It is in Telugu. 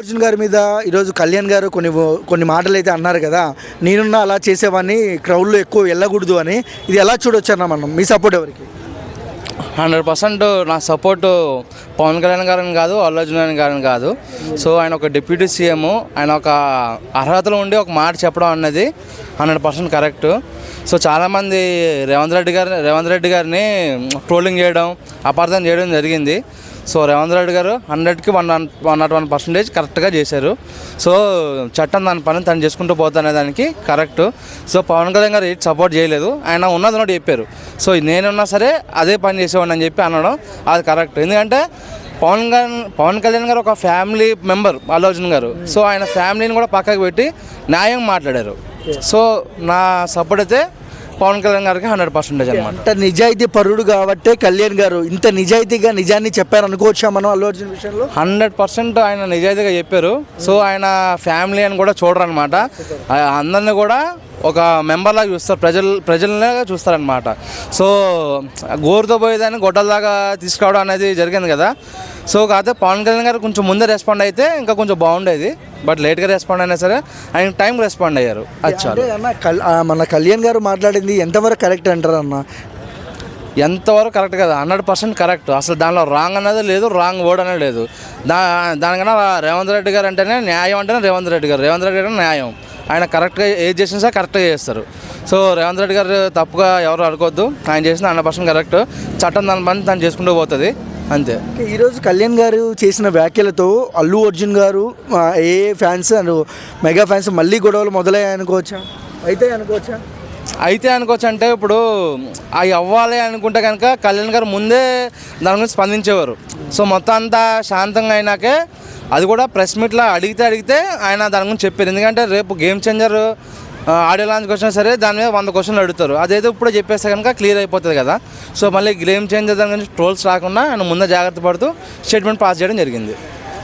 అర్జున్ గారి మీద ఈరోజు కళ్యాణ్ గారు కొన్ని మాటలు అయితే అన్నారు కదా, నేనున్నా అలా చేసేవాడిని, క్రౌడ్లో ఎక్కువ వెళ్ళకూడదు అని. ఇది ఎలా చూడొచ్చు అన్న మనం? మీ సపోర్ట్ ఎవరికి? 100% నా సపోర్టు పవన్ కళ్యాణ్ గారిని కాదు, అల్లు అర్జున్ గారిని కాదు. సో ఆయన ఒక డిప్యూటీ సీఎం, ఆయన ఒక అర్హతలో ఉండి ఒక మాట చెప్పడం అన్నది 100% కరెక్ట్. సో చాలామంది రేవంత్ రెడ్డి గారిని ట్రోలింగ్ చేయడం, అపార్థం చేయడం జరిగింది. సో రేవంత్ రెడ్డి గారు 100కి 101% కరెక్ట్గా చేశారు. సో చట్టం దాని పని తను చేసుకుంటూ పోతానే దానికి కరెక్ట్. సో పవన్ కళ్యాణ్ గారు సపోర్ట్ చేయలేదు, ఆయన ఉన్నది నోటి చెప్పారు. సో నేనున్నా సరే అదే పని చేసేవాడిని అని చెప్పి అనడం అది కరెక్ట్. ఎందుకంటే పవన్ కళ్యాణ్ గారు ఒక ఫ్యామిలీ మెంబర్ అల్లు అర్జున్ గారు. సో ఆయన ఫ్యామిలీని కూడా పక్కకు పెట్టి న్యాయం మాట్లాడారు. సో నా సపోర్ట్ అయితే పవన్ కళ్యాణ్ గారికి 100% అనమాట. అంత నిజాయితీ పరుడు కాబట్టి కళ్యాణ్ గారు ఇంత నిజాయితీగా నిజాన్ని చెప్పారు అనుకోవచ్చా మనం అల్లు అర్జున్ విషయంలో? 100% ఆయన నిజాయితీగా చెప్పారు. సో ఆయన ఫ్యామిలీ అని కూడా చూడరు అనమాట, అందరినీ కూడా ఒక మెంబర్లాగా చూస్తారు, ప్రజలలాగా చూస్తారనమాట. సో గోరుతో పోయేదాన్ని గొడ్డల్లాగా తీసుకురావడం అనేది జరిగింది కదా. సో కాకపోతే పవన్ కళ్యాణ్ గారు కొంచెం ముందే రెస్పాండ్ అయితే ఇంకా కొంచెం బాగుండేది. బట్ లేట్గా రెస్పాండ్ అయినా సరే ఆయన టైం రెస్పాండ్ అయ్యారు. మన కళ్యాణ్ గారు మాట్లాడింది ఎంతవరకు కరెక్ట్ అంటారు అన్న? ఎంతవరకు కరెక్ట్ కదా, 100% కరెక్ట్. అసలు దానిలో రాంగ్ అనేది లేదు, రాంగ్ వర్డ్ అనేది లేదు. దానికన్నా రేవంత్ రెడ్డి గారు అంటేనే న్యాయం, అంటేనే రేవంత్ రెడ్డి గారు న్యాయం. ఆయన కరెక్ట్గా ఏది చేసినా సరే కరెక్ట్గా చేస్తారు. సో రేవంత్ రెడ్డి గారు తప్పుగా ఎవరు అనుకోవద్దు, ఆయన చేసిన 100% కరెక్ట్. చట్టం దాని పని తను చేసుకుంటూ పోతుంది, అంతే. ఈరోజు కళ్యాణ్ గారు చేసిన వ్యాఖ్యలతో అల్లు అర్జున్ గారు ఏ ఫ్యాన్స్ అండ్ మెగా ఫ్యాన్స్ మళ్ళీ గొడవలు మొదలయ్యాయి అనుకోవచ్చా? అయితే అనుకోవచ్చు అంటే ఇప్పుడు అవి అవ్వాలి అనుకుంటే కనుక కళ్యాణ్ గారు ముందే దాని గురించి స్పందించేవారు. సో మొత్తం అంతా శాంతంగా అయినాకే అది కూడా ప్రెస్ మీట్లో అడిగితే ఆయన దాని గురించి చెప్పారు. ఎందుకంటే రేపు గేమ్ చేంజర్ ఆడియో లాంచ్కి వచ్చినా సరే దాని మీద 100 క్వశ్చన్లు అడుగుతారు. అదేదో ఇప్పుడే చెప్పేస్తే కనుక క్లియర్ అయిపోతుంది కదా. సో మళ్ళీ గేమ్ చేంజర్ దాని గురించి ట్రోల్స్ రాకుండా ఆయన ముందే జాగ్రత్త పడుతూ స్టేట్మెంట్ పాస్ చేయడం జరిగింది.